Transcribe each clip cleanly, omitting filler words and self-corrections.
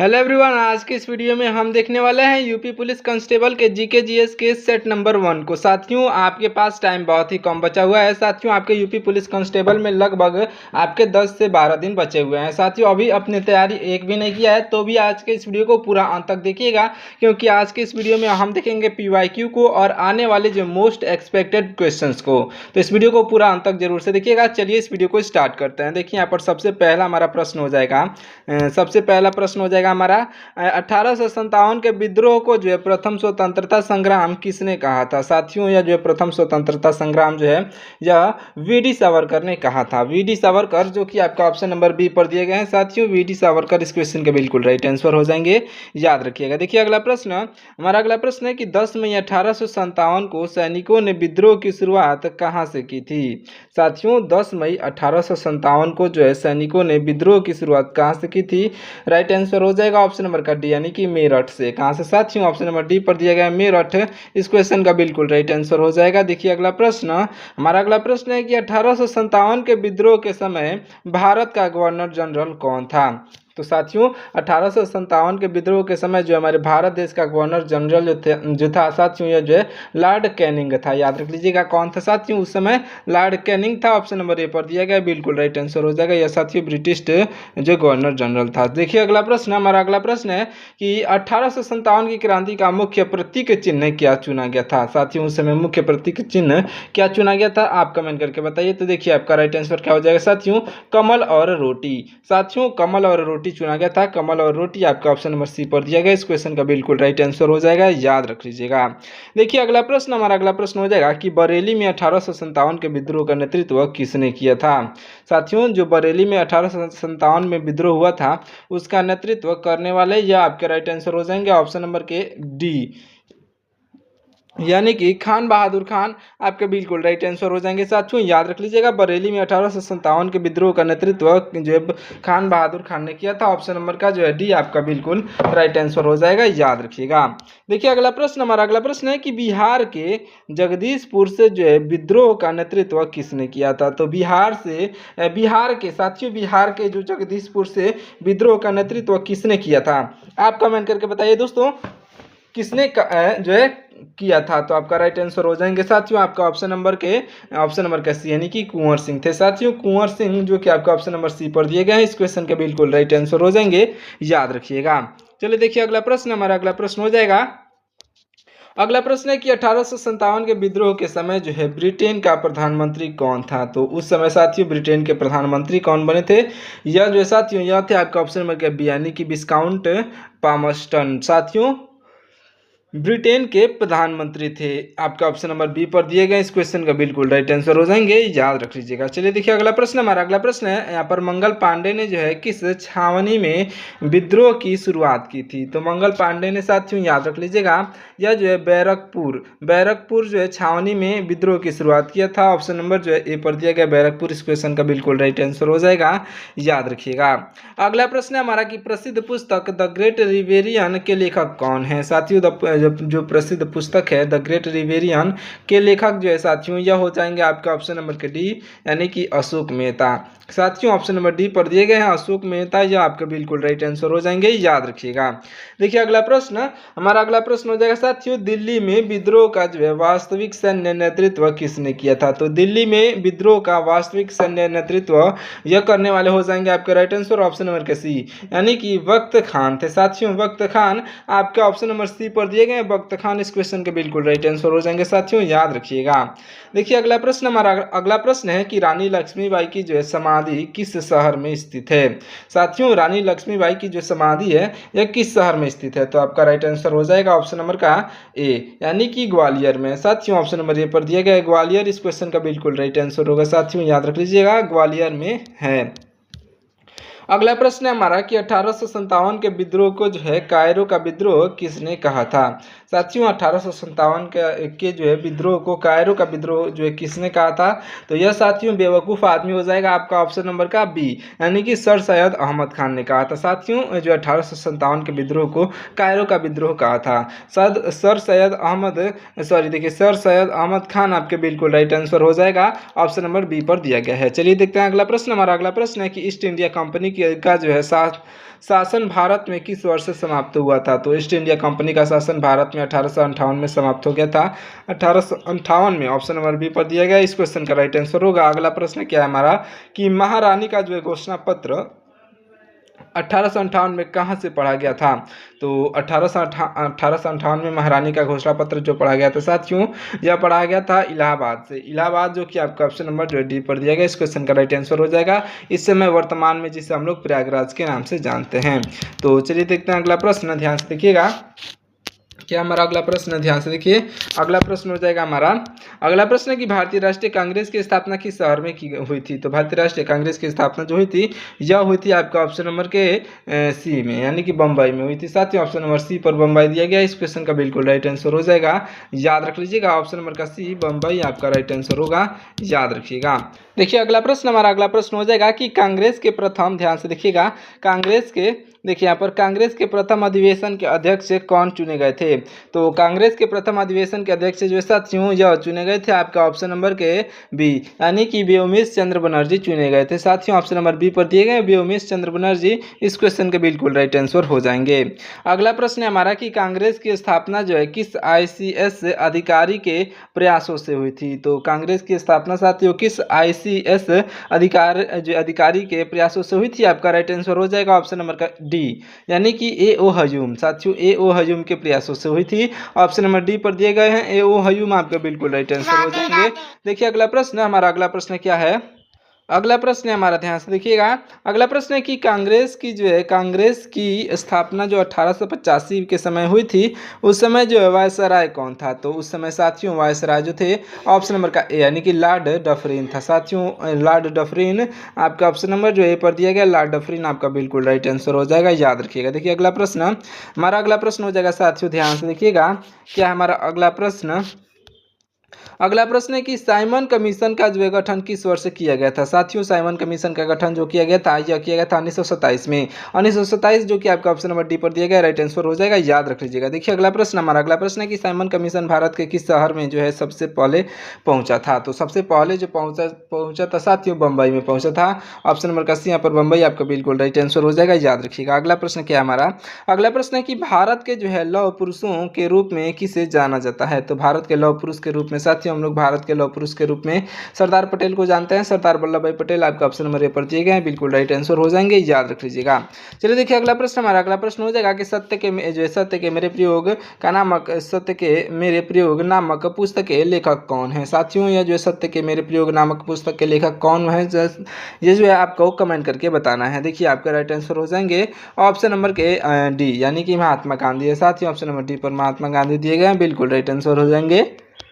Hello everyone, आज के इस वीडियो में हम देखने वाले हैं यूपी पुलिस कांस्टेबल के जीके जीएस के सेट नंबर 1 को। साथियों, आपके पास टाइम बहुत ही कम बचा हुआ है। साथियों, आपके यूपी पुलिस कांस्टेबल में लगभग आपके 10 से 12 दिन बचे हुए हैं। साथियों, अभी अपनी तैयारी एक भी नहीं किया है तो भी आज के इस वीडियो को पूरा अंत तक देखिएगा, क्योंकि आज के इस वीडियो में हम देखेंगे PYQ को और आने वाले जो मोस्ट एक्सपेक्टेड क्वेश्चन को। तो इस वीडियो को पूरा अंत तक जरूर से देखिएगा। चलिए इस वीडियो को स्टार्ट करते हैं। देखिए, यहाँ पर सबसे पहला हमारा प्रश्न हो जाएगा, सबसे पहला प्रश्न हो जाएगा हमारा 1857 के विद्रोह को जो है प्रथम स्वतंत्रता संग्राम किसने कहा था। साथियों, यह जो है प्रथम स्वतंत्रता संग्राम जो है यह वीडी सावरकर ने कहा था। वीडी सावरकर, जो कि आपका ऑप्शन नंबर बी पर दिए गए हैं। साथियों, वीडी सावरकर इस क्वेश्चन के बिल्कुल राइट आंसर हो जाएंगे, याद रखिएगा। देखिए अगला प्रश्न, हमारा अगला प्रश्न है कि 10 मई 1857 को सैनिकों ने विद्रोह की शुरुआत कहां से की थी। साथियों, 10 मई 1857 को जो है सैनिकों ने विद्रोह की शुरुआत कहां से की थी। राइट आंसर हो जाएगा ऑप्शन नंबर का डी, यानी कि मेरठ से। कहां से साथियों, ऑप्शन नंबर डी पर दिया गया मेरठ इस क्वेश्चन का बिल्कुल राइट आंसर हो जाएगा। देखिए अगला प्रश्न, हमारा अगला प्रश्न है कि 1857 के विद्रोह के समय भारत का गवर्नर जनरल कौन था। तो साथियों, 1857 के विद्रोह के समय जो हमारे भारत देश का गवर्नर जनरल जो था साथियों, यह जो है लॉर्ड कैनिंग था। याद रख लीजिएगा कौन था साथियों, उस समय लॉर्ड कैनिंग था। ऑप्शन नंबर ए पर दिया गया, बिल्कुल राइट आंसर हो जाएगा। यह साथियों ब्रिटिश जो गवर्नर जनरल था। देखिए अगला प्रश्न, हमारा अगला प्रश्न है कि 1857 की क्रांति का मुख्य प्रतीक चिन्ह क्या चुना गया था। साथियों, उस समय मुख्य प्रतीक चिन्ह क्या चुना गया था, आप कमेंट करके बताइए। तो देखिए आपका राइट आंसर क्या हो जाएगा साथियों, कमल और रोटी। साथियों, कमल और रोटी चुना गया था। कमल और रोटी आपका ऑप्शन नंबर सी पर दिया गया, इस क्वेश्चन का बिल्कुल राइट आंसर हो जाएगा, याद रख लीजिएगा। देखिए अगला प्रश्न, हमारा अगला प्रश्न हो जाएगा कि बरेली में 1857 के विद्रोह का नेतृत्व किसने किया था। साथियों, जो बरेली में 1857 में विद्रोह हुआ था उसका नेतृत्व करने वाले यह आपके राइट आंसर हो जाएंगे ऑप्शन नंबर के डी, यानी कि खान बहादुर खान आपके बिल्कुल राइट आंसर हो जाएंगे। साथियों, याद रख लीजिएगा बरेली में 1857 के विद्रोह का नेतृत्व जो खान बहादुर खान ने किया था। ऑप्शन नंबर का जो है डी आपका बिल्कुल राइट आंसर हो जाएगा, याद रखिएगा। देखिए अगला प्रश्न, हमारा अगला प्रश्न है कि बिहार के जगदीशपुर से जो है विद्रोह का नेतृत्व किसने किया था। तो बिहार के साथियों, बिहार के जो जगदीशपुर से विद्रोह का नेतृत्व किसने किया था, आप कमेंट करके बताइए दोस्तों, किसने जो है किया था। तो आपका राइट आंसर हो जाएंगे साथियों आपका ऑप्शन नंबर का सी, यानी कि कुंवर सिंह थे। साथियों, कुंवर सिंह जो कि आपका ऑप्शन नंबर सी पर दिए गए हैं, इस क्वेश्चन के बिल्कुल राइट आंसर हो जाएंगे, याद रखिएगा। चलिए देखिए अगला प्रश्न, हमारा अगला प्रश्न हो जाएगा, अगला प्रश्न है कि 1857 के विद्रोह के समय जो है ब्रिटेन का प्रधानमंत्री कौन था। तो उस समय साथियों ब्रिटेन के प्रधानमंत्री कौन बने थे। यह जो है साथियों, यह थे आपका ऑप्शन नंबर बी, यानी कि विस्काउंट पामस्टन। साथियों, ब्रिटेन के प्रधानमंत्री थे। आपका ऑप्शन नंबर बी पर दिए गए, इस क्वेश्चन का बिल्कुल राइट आंसर हो जाएंगे, याद रख लीजिएगा। चलिए देखिए अगला प्रश्न, हमारा अगला प्रश्न है यहाँ पर मंगल पांडे ने जो है किस छावनी में विद्रोह की शुरुआत की थी। तो मंगल पांडे ने साथियों, याद रख लीजिएगा, यह जो है बैरकपुर जो है छावनी में विद्रोह की शुरुआत किया था। ऑप्शन नंबर जो है ए पर दिया गया बैरकपुर, इस क्वेश्चन का बिल्कुल राइट आंसर हो जाएगा, याद रखिएगा। अगला प्रश्न है हमारा कि प्रसिद्ध पुस्तक द ग्रेट रिवेरियन के लेखक कौन है। साथियों, जो प्रसिद्ध पुस्तक है द ग्रेट रिवेरियन के लेखक जो है साथियों, यह हो जाएंगे आपका ऑप्शन नंबर के डी, यानी कि अशोक मेहता। साथियों, ऑप्शन नंबर डी पर दिए गए हैं अशोक मेहता, यह आपका बिल्कुल राइट आंसर हो जाएंगे, याद रखिएगा। देखिए अगला प्रश्न, हमारा अगला प्रश्न हो जाएगा साथियों, दिल्ली में विद्रोह का जो है वास्तविक सैन्य नेतृत्व किसने किया था। तो दिल्ली में विद्रोह का वास्तविक सैन्य नेतृत्व यह करने वाले हो जाएंगे आपके राइट आंसर ऑप्शन नंबर के सी, यानी कि वक्त खान थे। साथियों, वक्त खान आपका ऑप्शन नंबर सी पर दिए गए, वक्त खान इस क्वेश्चन के बिल्कुल राइट आंसर हो जाएंगे साथियों, याद रखिएगा। देखिए अगला प्रश्न, हमारा अगला प्रश्न है कि रानी लक्ष्मीबाई की जो है समाधि किस शहर में स्थित है। साथियों, रानी लक्ष्मीबाई की जो समाधि है यह किस शहर में स्थित है। तो आपका राइट आंसर हो जाएगा ऑप्शन नंबर का ए, यानी कि ग्वालियर में। साथियों, ऑप्शन नंबर ए पर दिया गया है ग्वालियर, इस क्वेश्चन का बिल्कुल राइट आंसर होगा साथियों, याद रख लीजिएगा, ग्वालियर में है। अगला प्रश्न है हमारा कि 1857 के विद्रोह को जो है कायरो का विद्रोह किसने कहा था। साथियों, 1857 के जो है विद्रोह को कायरो का विद्रोह जो है किसने कहा था। तो यह साथियों बेवकूफ़ आदमी हो जाएगा, आपका ऑप्शन नंबर का बी, यानी कि सर सैयद अहमद खान ने कहा था। साथियों, जो 1857 के विद्रोह को कायरो का विद्रोह कहा था सर सैयद अहमद खान आपके बिल्कुल राइट आंसर हो जाएगा, ऑप्शन नंबर बी पर दिया गया है। चलिए देखते हैं अगला प्रश्न, हमारा अगला प्रश्न है कि ईस्ट इंडिया कंपनी का जो है शासन भारत में किस वर्ष से समाप्त हुआ था? तो ईस्ट इंडिया कंपनी का शासन भारत में 1858 में समाप्त हो गया था। 1858 में ऑप्शन नंबर बी पर दिया गया। इस क्वेश्चन का राइट आंसर होगा। अगला प्रश्न क्या है हमारा कि महारानी का जो है घोषणा पत्र 1858 में कहाँ से पढ़ा गया था? तो 1858 में महारानी का घोषणा पत्र जो पढ़ा गया था साथियों, यह पढ़ा गया था इलाहाबाद से। इलाहाबाद जो कि आपका ऑप्शन नंबर जो डी पर दिया गया। इस क्वेश्चन का राइट आंसर हो जाएगा। इस समय वर्तमान में जिसे हम लोग प्रयागराज के नाम से जानते हैं। तो चलिए देखते हैं अगला प्रश्न, ध्यान से देखिएगा। क्या हमारा अगला प्रश्न, ध्यान से देखिए। अगला प्रश्न हो जाएगा हमारा, अगला प्रश्न है कि भारतीय राष्ट्रीय कांग्रेस की स्थापना किस शहर में की हुई थी? तो भारतीय राष्ट्रीय कांग्रेस की स्थापना जो हुई थी यह हुई थी आपका ऑप्शन नंबर के सी में, यानी कि बम्बई में हुई थी। साथ ही ऑप्शन नंबर सी पर बम्बई दिया गया। इस क्वेश्चन का बिल्कुल राइट आंसर हो जाएगा। याद रख लीजिएगा, ऑप्शन नंबर का सी बम्बई आपका राइट आंसर होगा, याद रखिएगा। देखिए अगला प्रश्न, हमारा अगला प्रश्न हो जाएगा कि कांग्रेस के प्रथम, ध्यान से देखिएगा, कांग्रेस के, देखिए यहाँ पर कांग्रेस के प्रथम अधिवेशन के अध्यक्ष कौन चुने गए थे? तो कांग्रेस के प्रथम अधिवेशन के अध्यक्ष जो साथियों यह चुने गए थे आपका ऑप्शन नंबर के बी, यानी कि व्योमेश चंद्र बनर्जी चुने गए थे। साथियों ऑप्शन नंबर बी पर दिए गए व्योमेश चंद्र बनर्जी इस क्वेश्चन के बिल्कुल राइट आंसर हो जाएंगे। अगला प्रश्न है हमारा कि कांग्रेस की स्थापना जो है किस ICS अधिकारी के प्रयासों से हुई थी? तो कांग्रेस की स्थापना साथियों किस ICS अधिकारी के प्रयासों से हुई थी? आपका राइट आंसर हो जाएगा ऑप्शन नंबर का डी, यानी कि A.O. हजूम। साथियों A.O. हजूम के प्रयासों से हुई थी। ऑप्शन नंबर डी पर दिए गए हैं A.O. हजूम आपका बिल्कुल राइट आंसर हो जाएंगे। देखिए अगला प्रश्न, हमारा अगला प्रश्न क्या है? अगला प्रश्न है हमारा, ध्यान से देखिएगा। अगला प्रश्न है कि कांग्रेस की जो है, कांग्रेस की स्थापना जो 1885 के समय हुई थी, उस समय जो है वायसराय कौन था? तो उस समय साथियों वायसराय जो थे ऑप्शन नंबर का ए, यानी कि लॉर्ड डफरिन था। साथियों लॉर्ड डफरिन आपका ऑप्शन नंबर जो ए पर दिया गया, लॉर्ड डफरिन आपका बिल्कुल राइट आंसर हो जाएगा, याद रखिएगा। देखिए अगला प्रश्न, हमारा अगला प्रश्न हो जाएगा साथियों, ध्यान से देखिएगा। क्या हमारा अगला प्रश्न, अगला प्रश्न है कि साइमन कमीशन का जो है गठन किस वर्ष किया गया था? साथियों साइमन कमीशन का गठन जो किया गया था यह किया गया था 1927 में। 1927 जो कि आपका ऑप्शन नंबर डी पर दिया गया, राइट आंसर हो जाएगा, याद रख लीजिएगा। देखिए अगला प्रश्न, हमारा अगला प्रश्न है कि साइमन कमीशन भारत के किस शहर में जो है सबसे पहले पहुंचा था? तो सबसे पहले जो पहुंचा था साथियों बम्बई में पहुंचा था। ऑप्शन नंबर का सी यहाँ पर बम्बई आपका बिल्कुल राइट आंसर हो जाएगा, याद रखिएगा। अगला प्रश्न क्या है हमारा? अगला प्रश्न है कि भारत के जो है लौह पुरुषों के रूप में किसे जाना जाता है? तो भारत के लौह पुरुष के रूप में साथियों हम लोग भारत के लौह पुरुष के रूप में सरदार पटेल को जानते हैं। सरदार वल्लभ भाई पटेल आपका ऑप्शन नंबर ए पर दिए गए हैं, बिल्कुल राइट आंसर हो जाएंगे, याद रख लीजिएगा। चलिए देखिए अगला प्रश्न, हमारा अगला प्रश्न हो जाएगा कि सत्य के मेरे प्रयोग का नामक, सत्य के मेरे प्रयोग नामक पुस्तक के लेखक कौन है? साथियों यह जो है सत्य के मेरे प्रयोग नामक पुस्तक के लेखक कौन है, ये जो है आपको कमेंट करके बताना है। देखिए आपका राइट आंसर हो जाएंगे ऑप्शन नंबर के डी, यानी कि महात्मा गांधी है। साथियों ऑप्शन नंबर डी पर महात्मा गांधी दिए गए हैं, बिल्कुल राइट आंसर हो जाएंगे।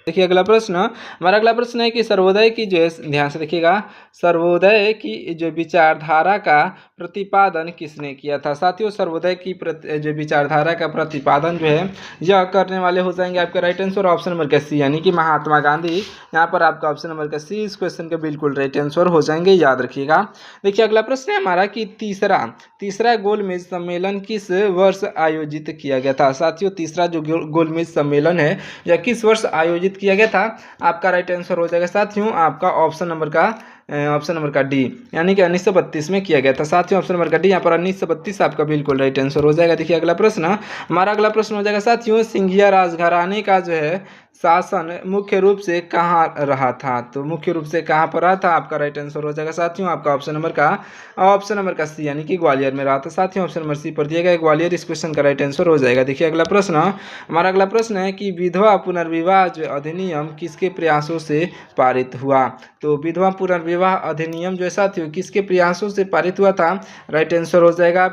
देखिए अगला प्रश्न, हमारा अगला प्रश्न है कि सर्वोदय की जो है, ध्यान से देखिएगा, सर्वोदय की जो विचारधारा का प्रतिपादन किसने किया था? साथियों सर्वोदय की जो विचारधारा का प्रतिपादन जो है यह करने वाले हो जाएंगे आपका राइट आंसर ऑप्शन नंबर का सी, यानी कि महात्मा गांधी। यहाँ पर आपका ऑप्शन नंबर का सी इस क्वेश्चन के बिल्कुल राइट आंसर हो जाएंगे, याद रखिएगा। देखिए अगला प्रश्न है हमारा कि तीसरा गोलमेज सम्मेलन किस वर्ष आयोजित किया गया था? साथियों तीसरा जो गोलमेज सम्मेलन है यह किस वर्ष आयोजित किया गया था? आपका राइट आंसर हो जाएगा साथियों आपका ऑप्शन नंबर का डी, यानी कि 1932 में किया गया था। साथियों ऑप्शन नंबर का डी यहाँ पर 1932 आपका बिल्कुल राइट आंसर हो जाएगा। देखिए अगला प्रश्न, हमारा अगला प्रश्न हो जाएगा साथियों सिंधिया राजघराने का जो है शासन मुख्य रूप से कहाँ रहा था? तो मुख्य रूप से कहाँ पर रहा था? आपका राइट आंसर हो जाएगा साथियों आपका ऑप्शन नंबर का सी, यानी कि ग्वालियर में रहा था। साथियों ऑप्शन नंबर सी पर दिया गया ग्वालियर, इस क्वेश्चन का राइट आंसर हो जाएगा। देखिए अगला प्रश्न, हमारा अगला प्रश्न है कि विधवा पुनर्विवाह जो अधिनियम किसके प्रयासों से पारित हुआ? तो विधवा पुनर्विवाह अधिनियम जो है साथियों किसके प्रयासों से पारित हुआ था? राइट आंसर हो जाएगा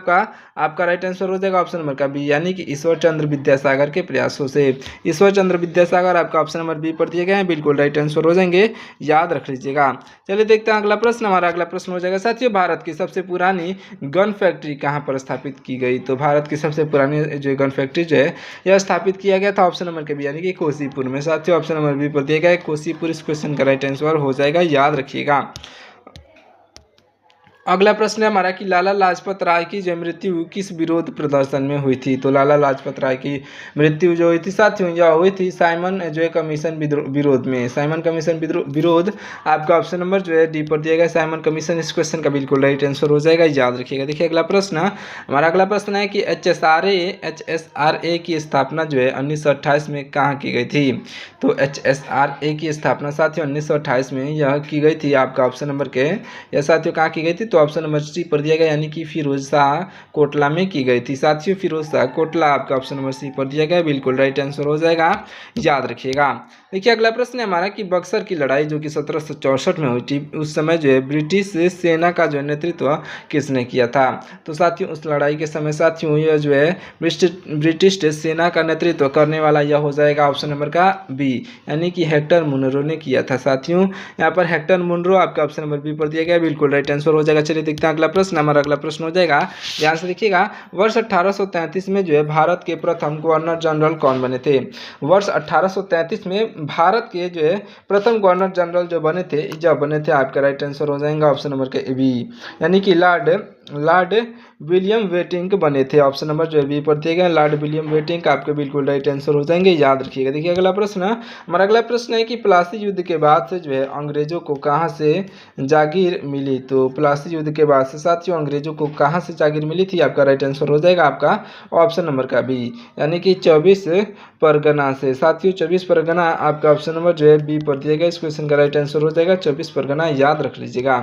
आपका राइट आंसर हो जाएगा ऑप्शन नंबर का बी, यानी कि ईश्वर चंद्र विद्यासागर के प्रयासों से। ईश्वर चंद्र विद्यासागर आपका ऑप्शन नंबर बी पर दिए गए हैं, बिल्कुल राइट आंसर हो जाएंगे, याद रख लीजिएगा। चलिए देखते हैं अगला प्रश्न, हमारा अगला प्रश्न हो जाएगा साथियों भारत की सबसे पुरानी गन फैक्ट्री कहाँ पर स्थापित की गई? तो भारत की सबसे पुरानी जो गन फैक्ट्री जो है यह स्थापित किया गया था ऑप्शन नंबर के बी, यानी कि कोसीपुर में। साथियों ऑप्शन नंबर बी पर दिया गया कोसीपुर, इस क्वेश्चन का राइट आंसर हो जाएगा, याद रखिएगा। अगला प्रश्न है हमारा कि लाला लाजपत राय की जो मृत्यु किस विरोध प्रदर्शन में हुई थी। तो लाला लाजपत राय की मृत्यु जो हुई थी साथियों यह हुई थी साइमन जो है कमीशन विरोध में। साइमन कमीशन विरोध आपका ऑप्शन नंबर जो है डी पर दिया गया साइमन कमीशन। इस क्वेश्चन का बिल्कुल राइट आंसर हो जाएगा, याद रखिएगा। देखिए अगला प्रश्न, हमारा अगला प्रश्न है कि HSRA की स्थापना जो है 1928 में कहाँ की गई थी। तो HSRA की स्थापना साथियों 1928 में यह की गई थी आपका ऑप्शन नंबर के यह साथियों कहाँ की गई थी। तो ऑप्शन नंबर सी पर दिया गया यानी कि फिरोज शाह कोटला में की गई थी साथियों। फिरोज शाह कोटला आपका ऑप्शन नंबर सी पर दिया गया, बिल्कुल राइट आंसर हो जाएगा, याद रखिएगा। देखिए अगला प्रश्न है हमारा कि बक्सर की लड़ाई जो कि 1764 में हुई थी उस समय जो है ब्रिटिश सेना का जो नेतृत्व किसने किया था। तो साथियों उस लड़ाई के समय साथियों यह जो है ब्रिटिश सेना का नेतृत्व करने वाला यह हो जाएगा ऑप्शन नंबर का बी यानी कि हेक्टर मुनरो ने किया था साथियों। यहाँ पर हेक्टर मुनरो आपका ऑप्शन नंबर बी पर दिया गया, बिल्कुल राइट आंसर हो जाएगा। चलिए देखते हैं अगला प्रश्न, हमारा अगला प्रश्न हो जाएगा, ध्यान से देखिएगा, वर्ष 1833 में जो है भारत के प्रथम गवर्नर जनरल कौन बने थे। वर्ष 1833 में भारत के जो है प्रथम गवर्नर जनरल जो बने थे जब बने थे आपका राइट आंसर हो जाएगा ऑप्शन नंबर के बी यानी कि लॉर्ड विलियम वेटिंग बने थे। ऑप्शन नंबर जो है बी पर दिए गए लॉर्ड विलियम वेटिंग आपके बिल्कुल राइट आंसर हो जाएंगे, याद रखिएगा। देखिए अगला प्रश्न, हमारा अगला प्रश्न है कि प्लासी युद्ध के बाद से जो है अंग्रेजों को कहाँ से जागीर मिली। तो प्लासी युद्ध के बाद से साथियों अंग्रेजों को कहाँ से जागीर मिली थी, आपका राइट आंसर हो जाएगा आपका ऑप्शन नंबर का बी यानी कि 24 परगना से। साथियों 24 परगना आपका ऑप्शन नंबर जो है बी पर दिया गया, इस क्वेश्चन का राइट आंसर हो जाएगा 24 परगना, याद रख लीजिएगा।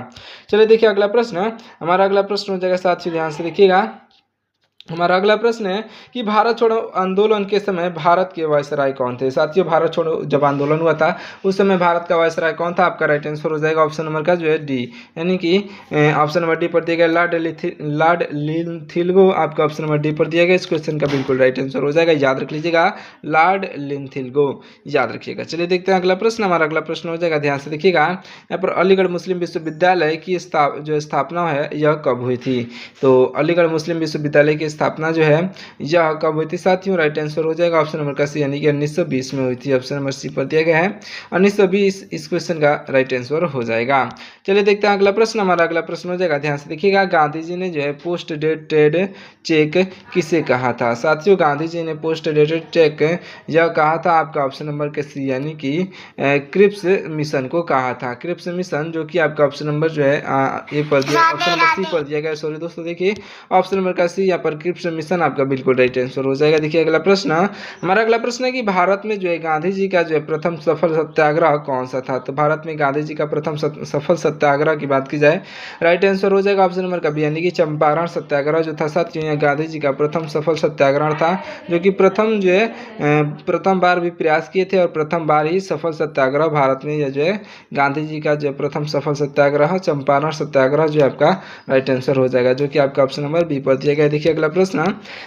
चलिए देखिए अगला प्रश्न, हमारा अगला प्रश्न हो जाएगा साथियों ध्यान से देखिएगा, हमारा अगला प्रश्न है कि भारत छोड़ो आंदोलन के समय भारत के वायसराय कौन थे। साथियों भारत छोड़ो जब आंदोलन हुआ था उस समय भारत का वायसराय कौन था, आपका राइट आंसर हो जाएगा ऑप्शन नंबर का जो है डी यानी कि ऑप्शन नंबर डी पर दिया गया लॉर्ड लिंथिल्गो आपका ऑप्शन नंबर डी पर दिया गया, इस क्वेश्चन का बिल्कुल राइट आंसर हो जाएगा, याद रख लीजिएगा लॉर्ड लिंथिल्गो, याद रखिएगा। चलिए देखते हैं अगला प्रश्न, हमारा अगला प्रश्न हो जाएगा, ध्यान से देखिएगा, यहाँ पर अलीगढ़ मुस्लिम विश्वविद्यालय की जो स्थापना है यह कब हुई थी। तो अलीगढ़ मुस्लिम विश्वविद्यालय की स्थापना जो है यह कब हुई थी साथियों, राइट आंसर हो जाएगा ऑप्शन नंबर का सी यानी कि 1920 में हुई थी। ऑप्शन नंबर सी पर दिया गया है 1920, इस क्वेश्चन का राइट आंसर हो जाएगा। चलिए देखते हैं अगला प्रश्न, हमारा अगला प्रश्न हो जाएगा, ध्यान से देखिएगा, गांधी जी ने जो है पोस्ट डेटेड चेक किसे कहा था। साथियों गांधी जी ने पोस्ट डेटेड चेक यह कहा था आपका ऑप्शन नंबर के सी यानी कि क्रिप्स मिशन को कहा था। क्रिप्स मिशन जो कि आपका ऑप्शन नंबर जो है ए पर दिया, ऑप्शन नंबर सी पर दिया गया, सॉरी दोस्तों, देखिए ऑप्शन नंबर का सी यहाँ पर क्रिप्स मिशन आपका बिल्कुल राइट आंसर हो जाएगा। देखिए अगला प्रश्न, हमारा अगला प्रश्न है कि भारत में जो है गांधी जी का जो है प्रथम सफल सत्याग्रह कौन सा था। तो भारत में गांधी जी का प्रथम सफल सत्याग्रह की बात की जाए राइट आंसर हो जाएगा ऑप्शन नंबर का बी यानी कि चंपारण सत्याग्रह जो था साथियों गांधी जी का प्रथम सफल सत्याग्रह था, जो कि प्रथम जो है प्रथम बार भी प्रयास किए थे और प्रथम बार ही सफल सत्याग्रह भारत में यह जो है गांधी जी का जो प्रथम सफल सत्याग्रह चंपारण सत्याग्रह जो आपका राइट आंसर हो जाएगा, जो कि आपका ऑप्शन नंबर बी पर दिया गया। देखिए अगला प्रश्न,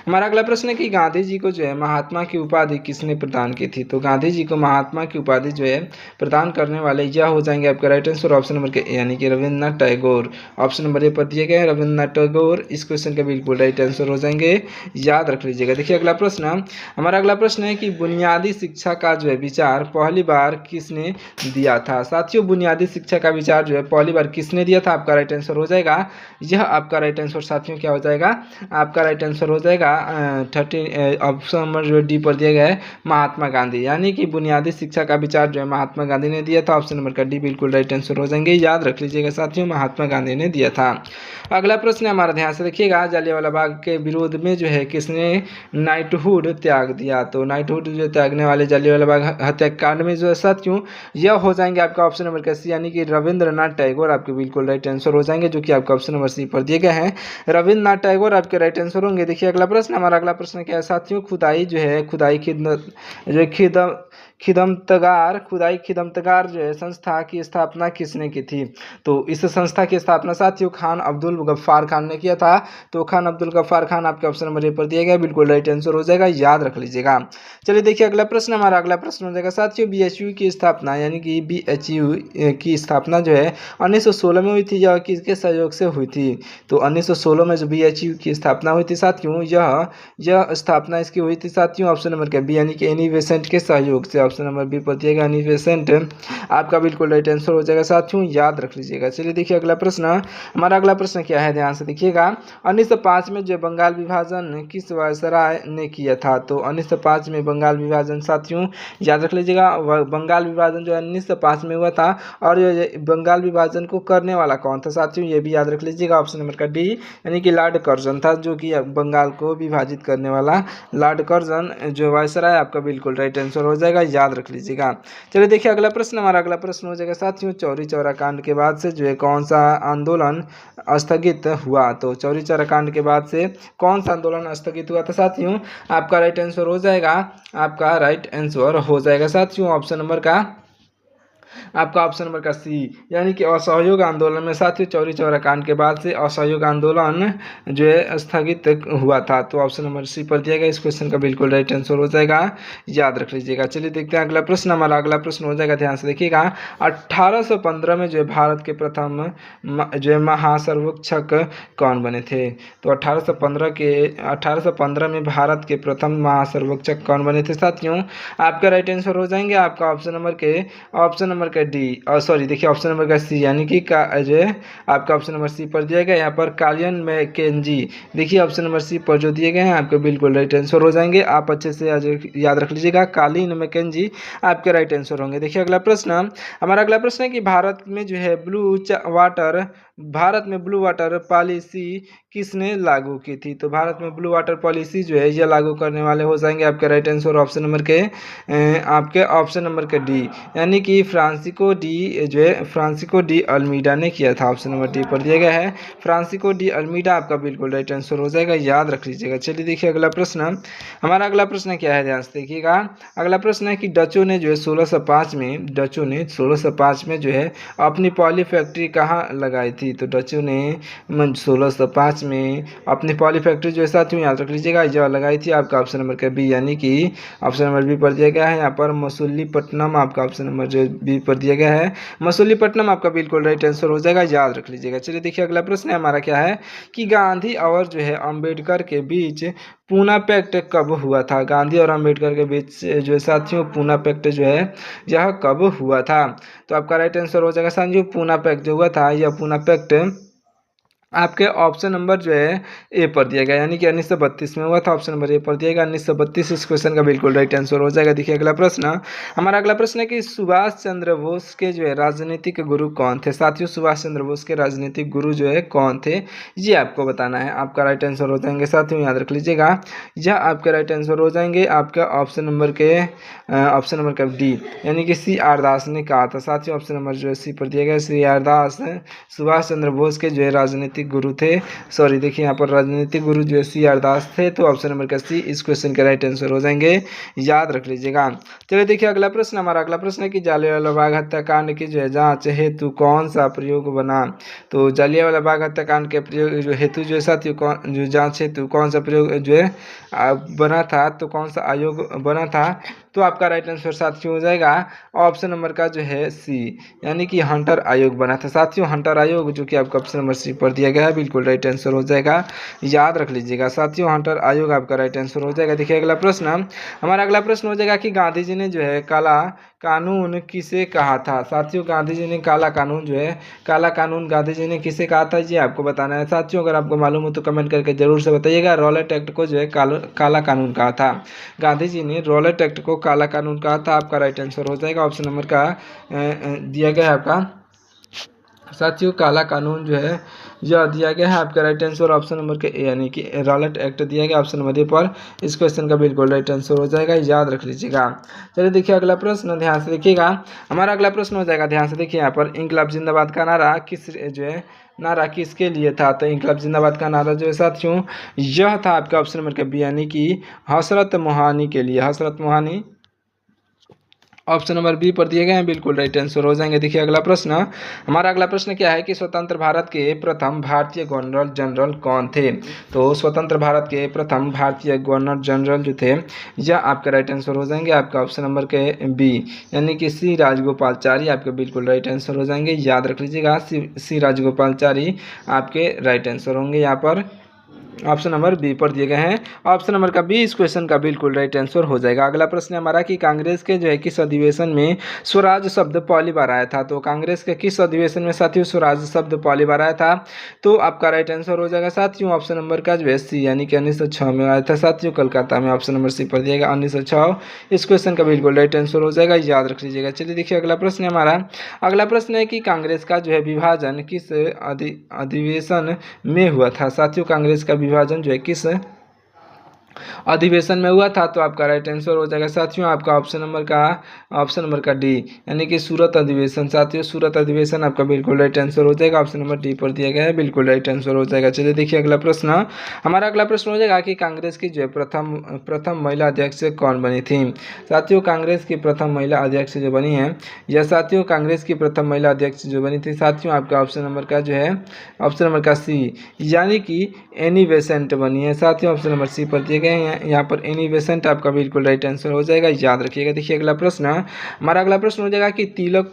हमारा अगला प्रश्न है कि गांधी जी को जो है महात्मा की उपाधि किसने प्रदान की थी। तो गांधी जी को महात्मा की उपाधि जो है प्रदान करने वाले यह हो जाएंगे आपका राइट आंसर ऑप्शन नंबर के यानी कि Rabindranath Tagore. Option number A पर दिए गए रविन्द्रनाथ टैगोर, इस क्वेश्चन का बिल्कुल राइट आंसर हो जाएंगे, याद रख लीजिएगा। देखिए अगला प्रश्न, हमारा अगला प्रश्न है कि बुनियादी शिक्षा का जो है विचार पहली बार किसने दिया था। साथियों बुनियादी शिक्षा का विचार जो है पहली बार किसने दिया था, आपका राइट आंसर हो जाएगा, यह आपका राइट आंसर साथियों क्या हो जाएगा, आपका राइट आंसर हो जाएगा 30 ऑप्शन नंबर जो डी पर दिया गया है महात्मा गांधी, यानी कि बुनियादी शिक्षा का विचार जो है महात्मा गांधी ने दिया था। ऑप्शन नंबर का डी बिल्कुल राइट आंसर हो जाएंगे, याद रख लीजिएगा साथियों महात्मा गांधी ने दिया था। अगला प्रश्न हमारा ध्यान से देखिएगा, जलियांवाला बाग के विरोध में जो है किसने नाइटहुड त्याग दिया। तो नाइटहुड जो त्यागने वाले जलियांवाला बाग हत्याकांड में जो है साथियों यह हो जाएंगे आपका ऑप्शन नंबर का सी यानी कि रविंद्रनाथ टैगोर आपके बिल्कुल राइट आंसर हो जाएंगे, जो कि आपका ऑप्शन नंबर सी पर दिए गए हैं रविंद्रनाथ टैगोर आपके राइट आंसर होंगे। देखिए अगला प्रश्न, हमारा अगला प्रश्न क्या है साथियों, खुदाई जो है खुदाई खिदमतगार जो है संस्था की स्थापना किसने की थी। तो इस संस्था की स्थापना साथियों खान अब्दुल गफ्फार खान ने किया था। तो खान अब्दुल गफ्फार खान आपके ऑप्शन नंबर ए पर दिया गया, बिल्कुल राइट आंसर हो जाएगा, याद रख लीजिएगा। चलिए देखिए अगला प्रश्न, हमारा अगला प्रश्न हो जाएगा साथियों BHU की स्थापना यानी कि BHU की स्थापना जो है 1916 में हुई थी, यह किसके सहयोग से हुई थी। तो 1916 में जो BHU की स्थापना हुई थी साथियों यह स्थापना इसकी हुई थी साथियों ऑप्शन नंबर के बी यानी कि एनी बेसेंट के सहयोग से। ऑप्शन नंबर बी पर दिया गया हनी पेशेंट आपका बिल्कुल राइट आंसर हो जाएगा साथियों, याद रख लीजिएगा। चलिए देखिए अगला प्रश्न, हमारा अगला प्रश्न क्या है, ध्यान से देखिएगा। 1905 में जो बंगाल विभाजन किस वायसराय ने किया था? तो 1905 में बंगाल विभाजन साथियों याद रख लीजिएगा, बंगाल विभाजन जो है 1905 में हुआ था। और ये बंगाल विभाजन को करने वाला कौन था साथियों, ये भी याद रख लीजिएगा, ऑप्शन नंबर का डी यानी कि लॉर्ड कर्जन था, जो कि बंगाल को विभाजित करने वाला लॉर्ड कर्जन जो वायसराय आपका बिल्कुल राइट आंसर हो जाएगा, याद रख लीजिएगा। चलिए देखिए अगला प्रश्न, हमारा अगला प्रश्न हो जाएगा साथियों, चौरी चौरा कांड के बाद से जो है कौन सा आंदोलन स्थगित हुआ? तो चौरी चौरा कांड के बाद से कौन सा आंदोलन स्थगित हुआ था साथियों? आपका राइट आंसर हो जाएगा, आपका राइट आंसर हो जाएगा साथियों ऑप्शन नंबर का, आपका ऑप्शन नंबर का सी यानी कि असहयोग आंदोलन में साथियों चौरी चौरा कांड के बाद से असहयोग आंदोलन जो है स्थगित हुआ था। तो ऑप्शन नंबर सी पर दिया गया इस क्वेश्चन का बिल्कुल राइट आंसर हो जाएगा, याद रख लीजिएगा। चलिए देखते हैं अगला प्रश्न, हमारा अगला प्रश्न हो जाएगा, ध्यान से देखिएगा। 1815 में जो है भारत के प्रथम जो है महासर्वेक्षक कौन बने थे? तो 1815 में भारत के प्रथम महासर्वेक्षक कौन बने थे साथियों? आपका राइट आंसर हो जाएंगे आपका ऑप्शन नंबर का डी सॉरी देखिए ऑप्शन नंबर का सी यानी कि जो है आपका ऑप्शन नंबर सी पर दिया गया यहाँ पर कालियन मैकेंजी। देखिए ऑप्शन नंबर सी पर जो दिए गए हैं आपके बिल्कुल राइट आंसर हो जाएंगे, आप अच्छे से याद रख लीजिएगा, कालिन मैकेंजी आपके राइट आंसर होंगे। देखिए अगला प्रश्न, हमारा अगला प्रश्न है कि भारत में जो है भारत में ब्लू वाटर पॉलिसी किसने लागू की थी? तो भारत में ब्लू वाटर पॉलिसी जो है ये लागू करने वाले हो जाएंगे आपके राइट आंसर ऑप्शन नंबर के आपके ऑप्शन नंबर के डी यानी कि फ्रांसिस्को डी अल्मीडा ने किया था, ऑप्शन नंबर डी पर दिया गया है फ्रांसिस्को डी अल्मीडा आपका बिल्कुल राइट आंसर हो जाएगा, याद रख लीजिएगा। चलिए देखिए अगला प्रश्न, हमारा अगला प्रश्न क्या है, ध्यान से देखिएगा। अगला प्रश्न है कि डचों ने जो है 1605 में जो है अपनी पहली फैक्ट्री कहाँ लगाई थी? तो डचों ने 1605 में अपनी पहली फैक्ट्री जो है साथियों याद रख लीजिएगा यह लगाई थी, आपका ऑप्शन नंबर का बी यानी कि ऑप्शन नंबर बी पर दिया गया है यहाँ पर मसूलीपट्टनम, आपका ऑप्शन नंबर जो बी पर दिया गया है मसूलीपट्टनम आपका बिल्कुल राइट आंसर हो जाएगा, याद रख लीजिएगा। चलिए देखिए अगला प्रश्न हमारा क्या है कि गांधी और जो है अंबेडकर के बीच पूना पैक्ट कब हुआ था? गांधी और अंबेडकर के बीच जो है साथियों पूना पैक्ट जो है यह कब हुआ था? तो आपका राइट आंसर हो जाएगा साथियों पूना पैक्ट जो हुआ था यह पूना पैक्ट आपके ऑप्शन नंबर जो है ए पर दिया गया यानी कि 1932 में हुआ था, ऑप्शन नंबर ए पर दिया गया 1932 इस क्वेश्चन का बिल्कुल राइट आंसर हो जाएगा। देखिए अगला प्रश्न, हमारा अगला प्रश्न है कि सुभाष चंद्र बोस के जो है राजनीतिक गुरु कौन थे? साथियों सुभाष चंद्र बोस के राजनीतिक गुरु जो है कौन थे ये आपको बताना है, आपका राइट आंसर हो जाएंगे साथियों याद रख लीजिएगा, यह आपके राइट आंसर हो जाएंगे आपका ऑप्शन नंबर का डी यानी कि सी आर दास ने कहा था साथियों, ऑप्शन नंबर जो है सी पर दिया गया सी आर दास सुभाष चंद्र बोस के जो है राजनीतिक गुरु थे, सॉरी देखिए यहाँ पर राजनीतिक गुरु जो है सी आर दास थे, तो ऑप्शन नंबर का सी इस क्वेश्चन के राइट आंसर हो जाएंगे, याद रख लीजिएगा। चलिए देखिए अगला प्रश्न, हमारा अगला प्रश्न है कि जालियांवाला बाग हत्याकांड की जो है जांच हेतु कौन सा प्रयोग बना? तो जालियांवाला बाग हत्याकांड के प्रयोग जो हेतु जो है साथियों जो जांच हेतु कौन सा प्रयोग जो है बना था, तो कौन सा आयोग बना था? तो आपका राइट आंसर साथियों हो जाएगा ऑप्शन नंबर का जो है सी यानी कि हंटर आयोग बना था साथियों, हंटर आयोग जो कि आपका ऑप्शन नंबर सी पर दिया गया है बिल्कुल राइट आंसर हो जाएगा, याद रख लीजिएगा साथियों हंटर आयोग आपका राइट आंसर हो जाएगा। देखिए अगला प्रश्न, हमारा अगला प्रश्न हो जाएगा कि गांधी जी ने जो है काला कानून किसे कहा था? साथियों गांधी जी ने काला कानून गांधी जी ने किसे कहा था ये आपको बताना है साथियों, अगर आपको मालूम हो तो कमेंट करके जरूर से बताइएगा। रॉलेट एक्ट को जो है काला कानून कहा था, गांधी जी ने रॉलेट एक्ट को काला कानून कहा था, आपका राइट आंसर हो जाएगा ऑप्शन नंबर का दिया गया है आपका साथियों काला कानून जो है यह दिया गया है, आपका राइट आंसर ऑप्शन नंबर के ए यानी कि रॉलेट एक्ट दिया गया ऑप्शन नंबर ए पर, इस क्वेश्चन का बिल्कुल राइट आंसर हो जाएगा, याद रख लीजिएगा। चलिए देखिए अगला प्रश्न ध्यान से देखिएगा, हमारा अगला प्रश्न हो जाएगा ध्यान से देखिए यहाँ पर इंकलाब जिंदाबाद का नारा किसके लिए था? तो इंकलाब जिंदाबाद का नारा जो है साथियों यह था आपका ऑप्शन नंबर के बी यानी कि हसरत मोहानी के लिए, हसरत मोहानी ऑप्शन नंबर बी पर दिए गए हैं बिल्कुल राइट आंसर हो जाएंगे। देखिए अगला प्रश्न, हमारा अगला प्रश्न क्या है कि स्वतंत्र भारत के प्रथम भारतीय गवर्नर जनरल कौन थे? तो स्वतंत्र भारत के प्रथम भारतीय गवर्नर जनरल जो थे यह आपके राइट आंसर हो जाएंगे, आपका ऑप्शन नंबर के बी यानी कि सी राजगोपालचारी आपके बिल्कुल राइट आंसर हो जाएंगे, याद रख लीजिएगा सी राजगोपालचारी आपके राइट आंसर होंगे यहाँ पर, ऑप्शन नंबर बी पर दिए गए हैं। ऑप्शन नंबर का बी इस क्वेश्चन का बिल्कुल राइट आंसर हो जाएगा। अगला प्रश्न है हमारा कि कांग्रेस के जो है किस अधिवेशन में स्वराज शब्द पहली बार आया था। तो कांग्रेस के किस अधिवेशन में साथियों स्वराज शब्द पहली बार आया था। तो आपका राइट आंसर हो जाएगा साथियों ऑप्शन नंबर का जो है सी, यानी कि 1906 में आया था साथियों, कलकत्ता में। ऑप्शन नंबर सी पर दिया गया 1906। इस क्वेश्चन का बिल्कुल राइट आंसर हो जाएगा, याद रख लीजिएगा। चलिए देखिए अगला प्रश्न है हमारा। अगला प्रश्न है कि कांग्रेस का जो है विभाजन किस अधिवेशन में हुआ था। साथियों कांग्रेस का विभाजन जो है किस अधिवेशन में हुआ था। तो आपका राइट आंसर हो जाएगा साथियों आपका ऑप्शन नंबर का डी, यानी कि सूरत अधिवेशन। साथियों सूरत अधिवेशन आपका बिल्कुल राइट आंसर हो जाएगा, ऑप्शन नंबर डी पर दिया गया है, बिल्कुल राइट आंसर हो जाएगा। चलिए देखिए अगला प्रश्न। हमारा अगला प्रश्न हो जाएगा कि कांग्रेस की जो है प्रथम महिला अध्यक्ष कौन बनी थी। साथियों कांग्रेस की प्रथम महिला अध्यक्ष जो बनी है, या साथियों कांग्रेस की प्रथम महिला अध्यक्ष जो बनी थी साथियों आपका ऑप्शन नंबर का जो है ऑप्शन नंबर का सी, यानी कि एनी बेसेंट बनी है। साथियों ऑप्शन नंबर सी पर दिए गए हैं, यहाँ पर एनी बेसेंट आपका बिल्कुल राइट आंसर हो जाएगा, याद रखिएगा। देखिए अगला प्रश्न। हमारा अगला प्रश्न हो जाएगा कि तिलक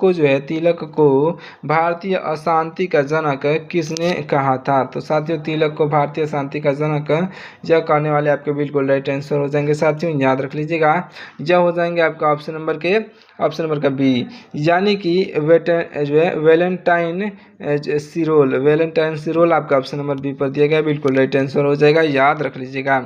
को भारतीय अशांति का जनक किसने कहा था। तो साथियों तिलक को भारतीय अशांति का जनक यह कहने वाले आपके बिल्कुल राइट आंसर हो जाएंगे साथियों, याद रख लीजिएगा। यह हो जाएंगे आपका ऑप्शन नंबर का बी, यानी कि वैलेंटाइन सिरोल आपका ऑप्शन नंबर बी पर दिया गया, बिल्कुल राइट आंसर हो जाएगा, याद रख लीजिएगा।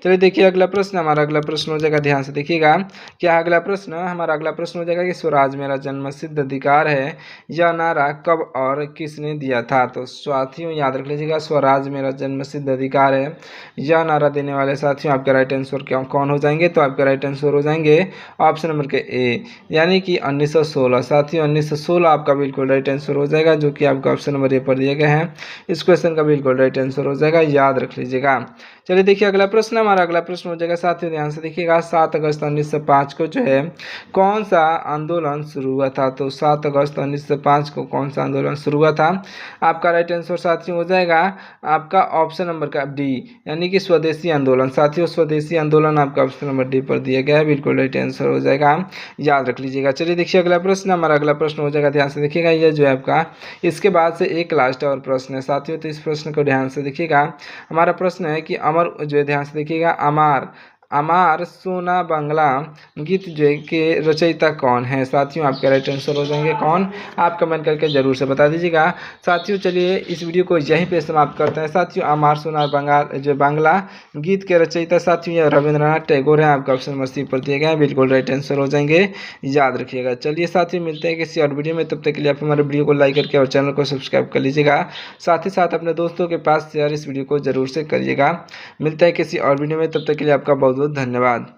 चलिए देखिए अगला प्रश्न। हमारा अगला प्रश्न हो जाएगा, ध्यान से देखिएगा। क्या अगला प्रश्न हमारा अगला प्रश्न हो जाएगा कि स्वराज मेरा जन्मसिद्ध अधिकार है, यह नारा कब और किसने दिया था। तो साथियों याद रख लीजिएगा, स्वराज मेरा जन्मसिद्ध अधिकार है, यह नारा देने वाले साथियों आपका राइट आंसर कौन हो जाएंगे। तो आपका राइट आंसर हो जाएंगे ऑप्शन नंबर के ए, यानी कि 1916। साथियों 1916 आपका बिल्कुल राइट आंसर हो जाएगा, जो कि आपका ऑप्शन नंबर ए पर दिए गए हैं। इस क्वेश्चन का बिल्कुल राइट आंसर हो जाएगा, याद रख लीजिएगा। चलिए देखिए अगला प्रश्न। हमारा अगला प्रश्न हो जाएगा साथियों ध्यान से देखिएगा, 7 अगस्त 1905 को जो है कौन सा आंदोलन शुरू हुआ था। तो 7 अगस्त 1905 को कौन सा आंदोलन शुरू हुआ था। आपका राइट आंसर साथियों हो जाएगा आपका ऑप्शन नंबर का डी, यानी कि स्वदेशी आंदोलन। साथियों स्वदेशी आंदोलन आपका ऑप्शन नंबर डी पर दिया गया है, बिल्कुल राइट आंसर हो जाएगा, याद रख लीजिएगा। चलिए देखिए अगला प्रश्न। हमारा अगला प्रश्न हो जाएगा, ध्यान से देखिएगा, यह जो है आपका इसके बाद से एक लास्ट और प्रश्न है साथियों, तो इस प्रश्न को ध्यान से देखिएगा। हमारा प्रश्न है कि अमर जो है ध्यान से देखिएगा, अमार सोना बांग्ला गीत जो है के रचयिता कौन है। साथियों आपके राइट आंसर हो जाएंगे कौन, आप कमेंट करके जरूर से बता दीजिएगा। साथियों चलिए इस वीडियो को यहीं पे समाप्त करते हैं साथियों। अमार सोना बांग्ला गीत के रचयिता साथियों यह रविंद्रनाथ टैगोर है, आपका ऑप्शन नंबर सी पर दिए गए हैं, बिल्कुल राइट आंसर हो जाएंगे, याद रखिएगा। चलिए साथियों मिलते हैं किसी और वीडियो में, तब तक के लिए आप हमारे वीडियो को लाइक करके और चैनल को सब्सक्राइब कर लीजिएगा। साथ ही साथ अपने दोस्तों के पास शेयर इस वीडियो को जरूर से करिएगा। मिलते हैं किसी और वीडियो में, तब तक के लिए आपका बहुत बहुत धन्यवाद।